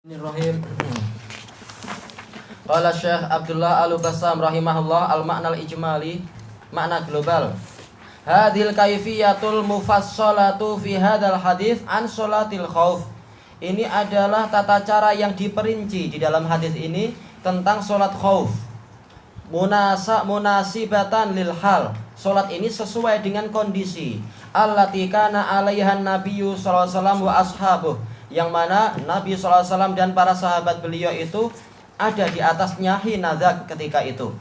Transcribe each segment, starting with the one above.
Bismillahirrahmanirrahim. Qala Syekh Abdullah Al-Bassam rahimahullah al-ma'na al-ijmali, makna global. Hadhil kaifiyatul mufassalatu fi hadzal hadis an sholatil khauf. Ini adalah tata cara yang diperinci di dalam hadis ini tentang salat khauf. Munasibatan lil hal. Salat ini sesuai dengan kondisi allati kana 'alaihan nabiyyu sallallahu alaihi wasallam wa ashabuh, yang mana Nabi SAW dan para sahabat beliau itu ada di atasnya hinadzak ketika itu.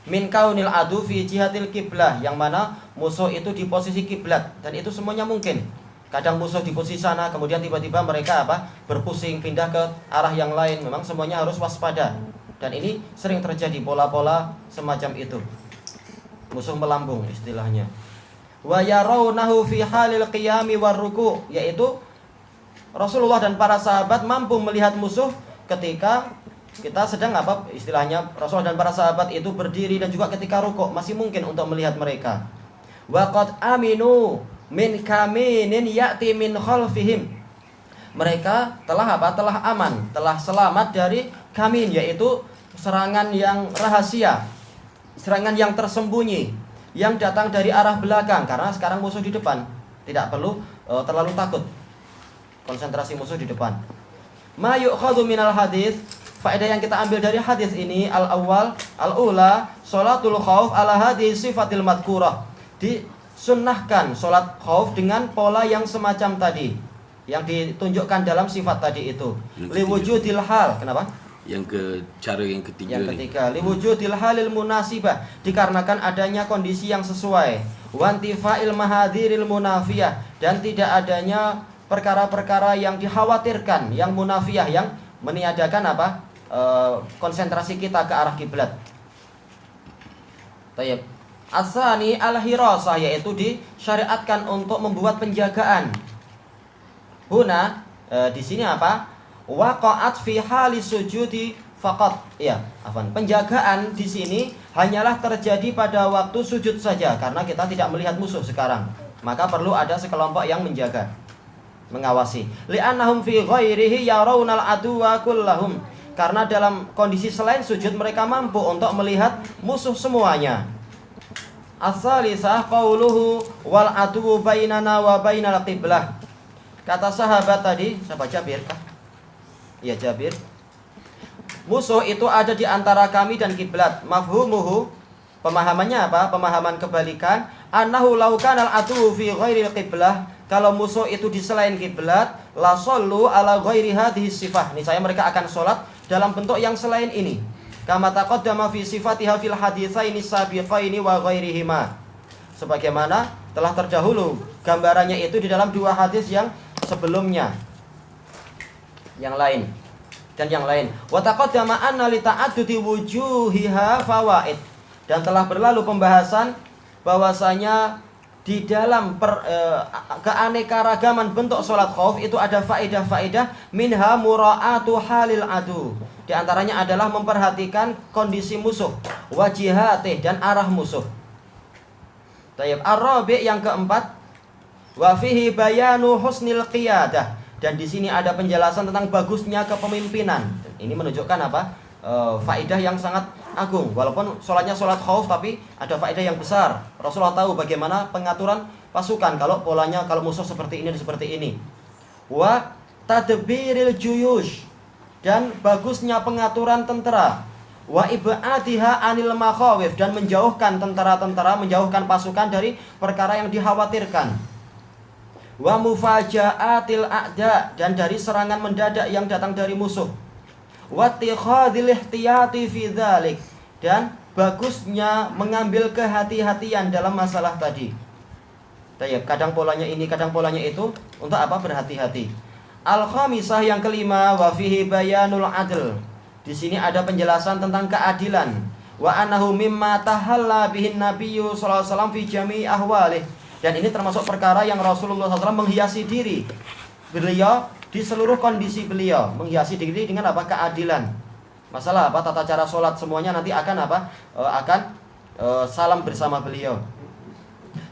Min kaunil adu fi jihatil kiblah, yang mana musuh itu di posisi kiblat, dan itu semuanya mungkin. Kadang musuh di posisi sana, kemudian tiba-tiba mereka berpusing pindah ke arah yang lain. Memang semuanya harus waspada. Dan ini sering terjadi pola-pola semacam itu. Musuh melambung istilahnya. Wa yarawnahu fi halil qiyami war ruku', yaitu Rasulullah dan para sahabat mampu melihat musuh ketika kita sedang istilahnya Rasulullah dan para sahabat itu berdiri, dan juga ketika rukuk masih mungkin untuk melihat mereka. Wa qad aminu min kaminin ya'ti min khalfihim. Mereka telah telah aman, telah selamat dari kamin, yaitu serangan yang rahasia, serangan yang tersembunyi yang datang dari arah belakang, karena sekarang musuh di depan. Tidak perlu terlalu takut. Konsentrasi musuh di depan. Ma yu'khadhu minal hadis, faedah yang kita ambil dari hadis ini, al-awwal, al-ula, sholatul khauf ala hadis sifatil madkurah. Disunnahkan sholat khauf dengan pola yang semacam tadi, yang ditunjukkan dalam sifat tadi itu. Liwujudil hal. Kenapa? Cara yang ketiga. Yang ketiga, liwujudil halil munasibah, dikarenakan adanya kondisi yang sesuai. Wantifa'il mahadiril munafiyah, dan tidak adanya perkara-perkara yang dikhawatirkan, yang munafiyah, yang meniadakan konsentrasi kita ke arah kiblat. Tayyib. Asani al-hirasah, yaitu disyariatkan untuk membuat penjagaan. Huna di sini waqa'at fi hali sujudi faqat. Ya, penjagaan di sini hanyalah terjadi pada waktu sujud saja, karena kita tidak melihat musuh sekarang. Maka perlu ada sekelompok yang menjaga, mengawasi. Li'annahum fi ghairihi yarawnal aduwa kullahum, karena dalam kondisi selain sujud mereka mampu untuk melihat musuh semuanya. As-salisah qauluhu wal aduwu bainana wa bainal qiblah. Kata sahabat tadi, sahabat Jabir kah? Ya, Jabir. Musuh itu ada di antara kami dan kiblat. Mafhumuhu, pemahamannya pemahaman kebalikan. Annahu law kana al-aduwu fi ghairil qiblah, kalau musuh itu di selain kiblat, la shallu ala ghairi hadhihi sifah, niscaya mereka akan sholat dalam bentuk yang selain ini. Kama taqaddama fi sifatiha fil haditsaini sabiqaini wa ghairihima, sebagaimana telah terdahulu gambarannya itu di dalam dua hadis yang sebelumnya, yang lain dan yang lain. Wa taqaddama anna li ta'addudi wujuhiha fawaid, dan telah berlalu pembahasan bahwasanya di dalam keanekaragaman bentuk sholat khauf itu ada faedah-faedah, minha mura'atu halil adu, di antaranya adalah memperhatikan kondisi musuh, wajihatih, dan arah musuh. Tayyib. Ar-rabi', yang keempat, wa fihi bayanu husnil qiyadah, dan di sini ada penjelasan tentang bagusnya kepemimpinan. Ini menunjukkan faedah yang sangat agung. Walaupun sholatnya sholat khauf, tapi ada faedah yang besar. Rasulullah tahu bagaimana pengaturan pasukan kalau polanya, kalau musuh seperti ini dan seperti ini. Wa tadbiril juyush, dan bagusnya pengaturan tentara. Wa ibadiha anil makhawif, dan menjauhkan tentara-tentara, menjauhkan pasukan dari perkara yang dikhawatirkan. Wa mufaja'atil a'da, dan dari serangan mendadak yang datang dari musuh. Wattikhadhil ihtiyati fi dzalik, dan bagusnya mengambil kehati-hatian dalam masalah tadi. Tayyib. Kadang polanya ini, kadang polanya itu, untuk berhati-hati. Al-khamisah, yang kelima, wa fihi bayanul adl, di sini ada penjelasan tentang keadilan. Wa annahu mimma tahalla bihin nabiyyu sallallahu alaihi wasallam fi jami'i ahwalih, dan ini termasuk perkara yang Rasulullah SAW menghiasi diri beliau di seluruh kondisi beliau, menghiasi diri dengan keadilan. Masalah tata cara sholat semuanya nanti akan salam bersama beliau.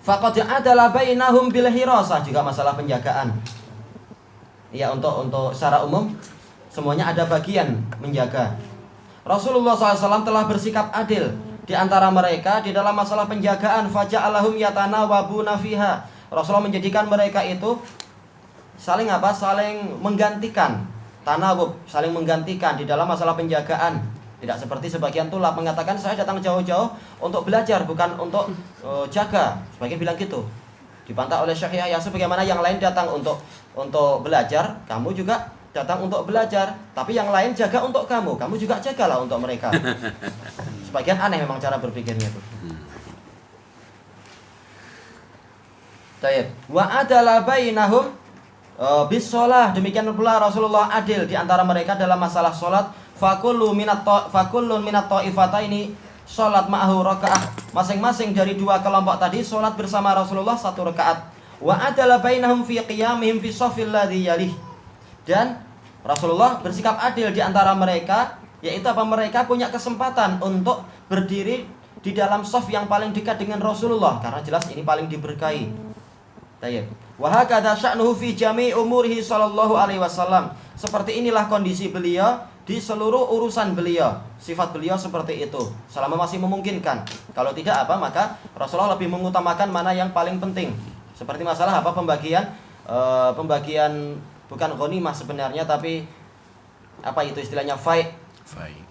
Faqad adala bainahum bil hirasah, juga masalah penjagaan. Ya, untuk secara umum Semuanya ada bagian menjaga. Rasulullah SAW telah bersikap adil di antara mereka di dalam masalah penjagaan. Faja'alahum yatanawabuna fiha. Rasulullah menjadikan mereka itu saling menggantikan. Tanawub, saling menggantikan di dalam masalah penjagaan. Tidak seperti sebagian tulab mengatakan saya datang jauh-jauh untuk belajar, bukan untuk jaga. Sebagian bilang gitu. Dibantah oleh Syekh Yahya, sebagaimana yang lain datang untuk belajar, kamu juga datang untuk belajar. Tapi yang lain jaga untuk kamu juga jagalah untuk mereka. Sebagian aneh memang cara berpikirnya itu. Baik. Wa adala bainahum bis shalah. Demikian pula Rasulullah adil di antara mereka dalam masalah salat. Fakullun minat ta'ifataini salat ma'ahu rakaah. Masing-masing dari dua kelompok tadi salat bersama Rasulullah 1 rakaat. Wa adala bainahum fi qiyamihim fi shaffil ladzi yalih. Dan Rasulullah bersikap adil di antara mereka, yaitu mereka punya kesempatan untuk berdiri di dalam shaf yang paling dekat dengan Rasulullah, karena jelas ini paling diberkahi. Tayyib. Wa hakadha sya'nuhu fi jami' umurihi sallallahu alaihi wasallam. Seperti inilah kondisi beliau di seluruh urusan beliau. Sifat beliau seperti itu selama masih memungkinkan. Kalau tidak maka Rasulullah lebih mengutamakan mana yang paling penting. Seperti masalah pembagian bukan ghanimah sebenarnya, tapi itu istilahnya fai'.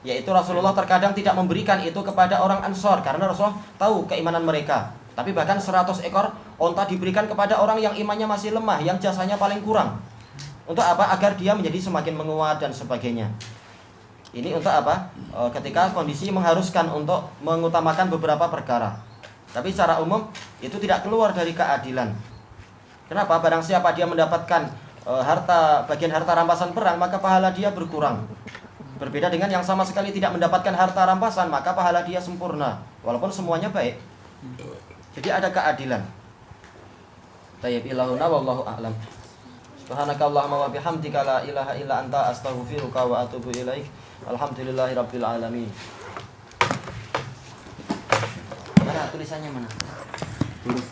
Yaitu Rasulullah terkadang tidak memberikan itu kepada orang Ansor karena Rasulullah tahu keimanan mereka. Tapi bahkan 100 ekor onta diberikan kepada orang yang imannya masih lemah, yang jasanya paling kurang. Untuk agar dia menjadi semakin menguat dan sebagainya. Ini untuk ketika kondisi mengharuskan untuk mengutamakan beberapa perkara. Tapi secara umum itu tidak keluar dari keadilan. Kenapa? Barang siapa dia mendapatkan bagian harta rampasan perang, maka pahala dia berkurang. Berbeda dengan yang sama sekali tidak mendapatkan harta rampasan, maka pahala dia sempurna, walaupun semuanya baik. Jadi ada keadilan. Tayyib ilahuna wallahu a'lam. Subhanakallahumma wa bihamdika la ilaha illa anta astaghfiruka wa atubu ilaik. Alhamdulillahirabbil alamin. Mana tulisannya mana? Huruf